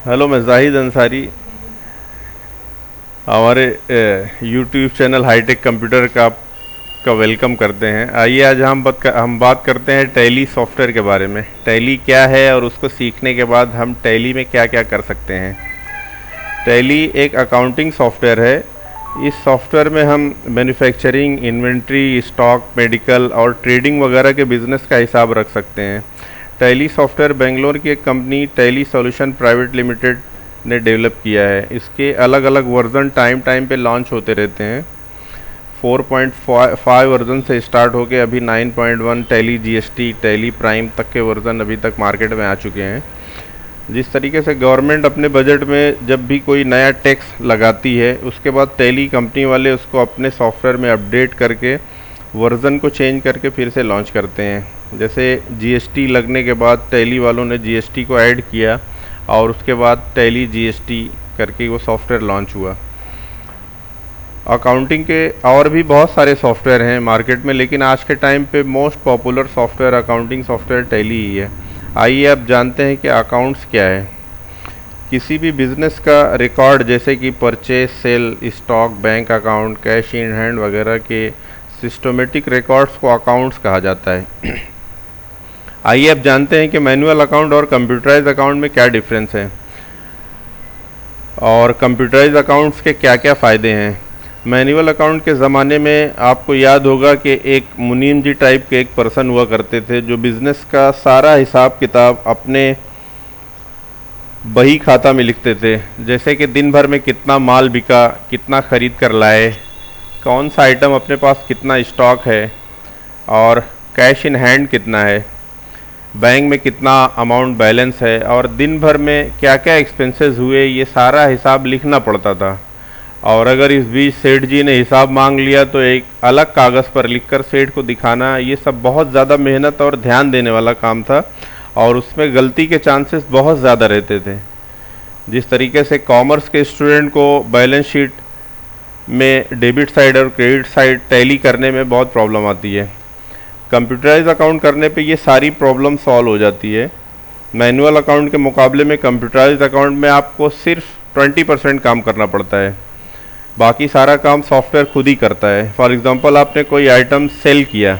Hello, मैं जाहिद अंसारी। हमारे YouTube channel hi tech computer का वेलकम करते हैं। आइए आज हम बात करते हैं टैली सॉफ्टवेयर के बारे में। टैली क्या है और उसको सीखने के बाद हम टैली में क्या क्या कर सकते हैं। टैली एक अकाउंटिंग सॉफ्टवेयर है। इस सॉफ्टवेयर में हम मैन्युफैक्चरिंग, इन्वेंट्री, स्टॉक, मेडिकल और ट्रेडिंग वगैरह के बिजनेस का हिसाब रख सकते हैं। टैली सॉफ्टवेयर बेंगलोर की एक company tally solution private limited ने डेवलप किया है। इसके अलग अलग वर्जन टाइम पे लॉन्च होते रहते हैं। 4.5 वर्जन से स्टार्ट होके अभी 9.1 टैली जीएसटी, टैली प्राइम तक के वर्जन अभी तक मार्केट में आ चुके हैं। जिस तरीके से गवर्नमेंट अपने बजट में जब भी कोई नया टैक्स लगाती है, उसके बाद टैली कंपनी वाले उसको अपने सॉफ्टवेयर में अपडेट करके वर्जन को चेंज करके फिर से लॉन्च करते हैं। जैसे जीएसटी लगने के बाद टैली वालों ने जीएसटी को ऐड किया और उसके बाद टैली जीएसटी करके वो सॉफ्टवेयर लॉन्च हुआ। अकाउंटिंग के और भी बहुत सारे सॉफ्टवेयर हैं मार्केट में, लेकिन आज के टाइम पे most popular software accounting software Tally ही है। आइए अब जानते हैं कि अकाउंट्स क्या है। किसी भी बिजनेस का रिकॉर्ड जैसे कि purchase, sale, stock, bank account, cash in hand वगैरह के सिस्टमेटिक रिकॉर्ड्स को अकाउंट्स कहा जाता है। आइए अब जानते हैं कि मैनुअल अकाउंट और कंप्यूटराइज अकाउंट में क्या डिफरेंस है और कंप्यूटराइज अकाउंट्स के क्या क्या फ़ायदे हैं। मैनुअल अकाउंट के ज़माने में आपको याद होगा कि एक मुनीम जी टाइप के एक पर्सन हुआ करते थे जो बिज़नेस का सारा हिसाब किताब अपने बही खाता में लिखते थे। जैसे कि दिन भर में कितना माल बिका, कितना ख़रीद कर लाए, कौन सा आइटम अपने पास कितना स्टॉक है और कैश इन हैंड कितना है, बैंक में कितना अमाउंट बैलेंस है और दिन भर में क्या क्या एक्सपेंसेस हुए, ये सारा हिसाब लिखना पड़ता था। और अगर इस बीच सेठ जी ने हिसाब मांग लिया तो एक अलग कागज़ पर लिखकर सेठ को दिखाना, ये सब बहुत ज़्यादा मेहनत और ध्यान देने वाला काम था और उसमें गलती के चांसेस बहुत ज़्यादा रहते थे। जिस तरीके से कॉमर्स के स्टूडेंट को बैलेंस शीट में डेबिट साइड और क्रेडिट साइड टैली करने में बहुत प्रॉब्लम आती है, कंप्यूटराइज अकाउंट करने पे ये सारी प्रॉब्लम सॉल्व हो जाती है। मैनुअल अकाउंट के मुकाबले में कंप्यूटराइज अकाउंट में आपको सिर्फ 20% काम करना पड़ता है, बाकी सारा काम सॉफ्टवेयर खुद ही करता है। फॉर एग्जांपल आपने कोई आइटम सेल किया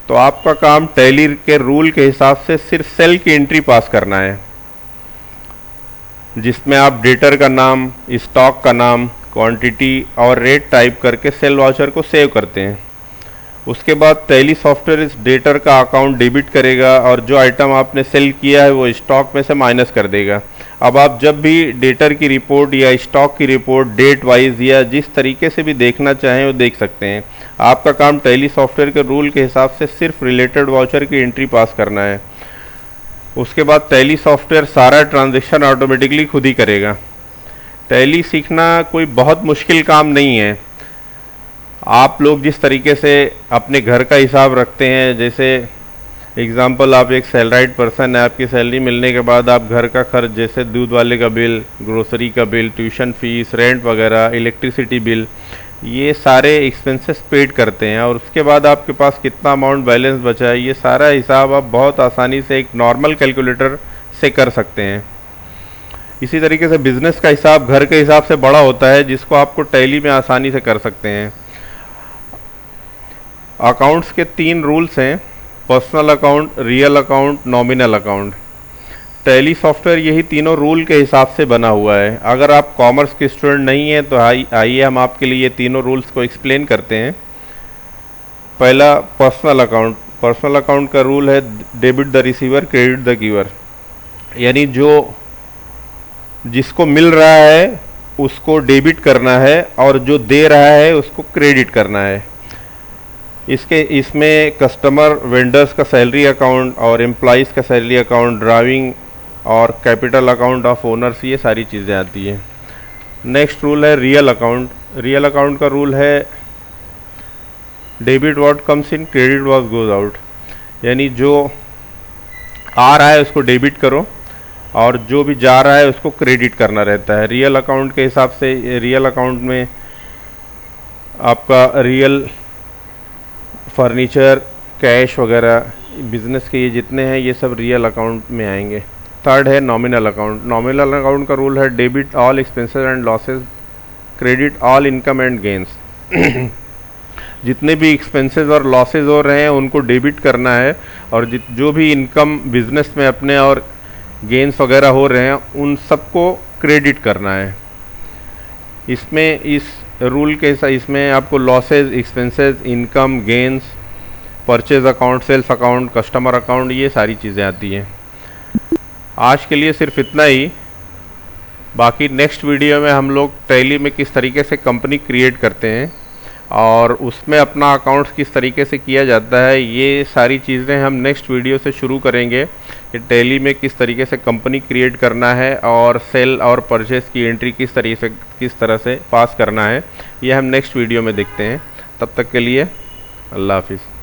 तो आपका काम टैली के रूल के हिसाब से सिर्फ सेल की एंट्री पास करना है, जिसमें आप डेटर का नाम, स्टॉक का नाम, क्वांटिटी और रेट टाइप करके सेल वाउचर को सेव करते हैं। उसके बाद टैली सॉफ्टवेयर इस डेटर का अकाउंट डेबिट करेगा और जो आइटम आपने सेल किया है वो स्टॉक में से माइनस कर देगा। अब आप जब भी डेटर की रिपोर्ट या स्टॉक की रिपोर्ट डेट वाइज या जिस तरीके से भी देखना चाहें वो देख सकते हैं। आपका काम टैली सॉफ्टवेयर के रूल के हिसाब से सिर्फ रिलेटेड वाउचर की एंट्री पास करना है। उसके बाद टैली सॉफ्टवेयर सारा ट्रांजैक्शन ऑटोमेटिकली खुद ही करेगा। टैली सीखना कोई बहुत मुश्किल काम नहीं है। आप लोग जिस तरीके से अपने घर का हिसाब रखते हैं, जैसे एग्जांपल आप एक सैलराइड पर्सन है, आपकी सैलरी मिलने के बाद आप घर का खर्च जैसे दूध वाले का बिल, ग्रोसरी का बिल, ट्यूशन फीस, रेंट वगैरह, इलेक्ट्रिसिटी बिल, ये सारे एक्सपेंसेस पेड करते हैं और उसके बाद आपके पास कितना अमाउंट बैलेंस बचा है, ये सारा हिसाब आप बहुत आसानी से एक नॉर्मल कैलकुलेटर से कर सकते हैं। इसी तरीके से बिजनेस का हिसाब घर के हिसाब से बड़ा होता है, जिसको आपको टैली में आसानी से कर सकते हैं। अकाउंट्स के 3 रूल्स हैं: personal account, real account, nominal account. Tally software यही तीनों रूल के हिसाब से बना हुआ है। अगर आप कॉमर्स के स्टूडेंट नहीं हैं तो आइए हम आपके लिए ये तीनों रूल्स को एक्सप्लेन करते हैं। पहला पर्सनल अकाउंट। पर्सनल अकाउंट का रूल है debit the receiver, credit the giver. यानी जो जिसको मिल रहा है उसको डेबिट करना है और जो दे रहा है उसको क्रेडिट करना है। इसमें कस्टमर वेंडर्स का सैलरी अकाउंट और एम्प्लॉइज़ का सैलरी अकाउंट, ड्राइविंग और कैपिटल अकाउंट ऑफ ओनर्स, ये सारी चीज़ें आती हैं। नेक्स्ट रूल है रियल अकाउंट। रियल अकाउंट का रूल है debit what comes in, credit what goes out. यानी जो आ रहा है उसको डेबिट करो और जो भी जा रहा है उसको क्रेडिट करना रहता है। रियल अकाउंट के हिसाब से रियल अकाउंट में आपका रियल फर्नीचर, कैश वगैरह बिजनेस के ये जितने हैं ये सब रियल अकाउंट में आएंगे। थर्ड है नॉमिनल अकाउंट। नॉमिनल अकाउंट का रूल है debit all expenses and losses, credit all income and gains. जितने भी एक्सपेंसेस और लॉसेस हो रहे हैं उनको डेबिट करना है, और जो भी इनकम बिजनेस में अपने और गेंस वगैरह हो रहे हैं उन सबको क्रेडिट करना है। इसमें इस रूल के इसमें आपको losses, expenses, income, gains, purchase account, sales account, customer account, ये सारी चीज़ें आती हैं। आज के लिए सिर्फ इतना ही। बाकी नेक्स्ट वीडियो में हम लोग टैली में किस तरीके से कंपनी क्रिएट करते हैं और उसमें अपना अकाउंट्स किस तरीके से किया जाता है, ये सारी चीज़ें हम नेक्स्ट वीडियो से शुरू करेंगे कि टैली में किस तरीके से कंपनी क्रिएट करना है और सेल और परचेस की एंट्री किस तरह से पास करना है, ये हम नेक्स्ट वीडियो में देखते हैं। तब तक के लिए अल्लाह हाफिज़।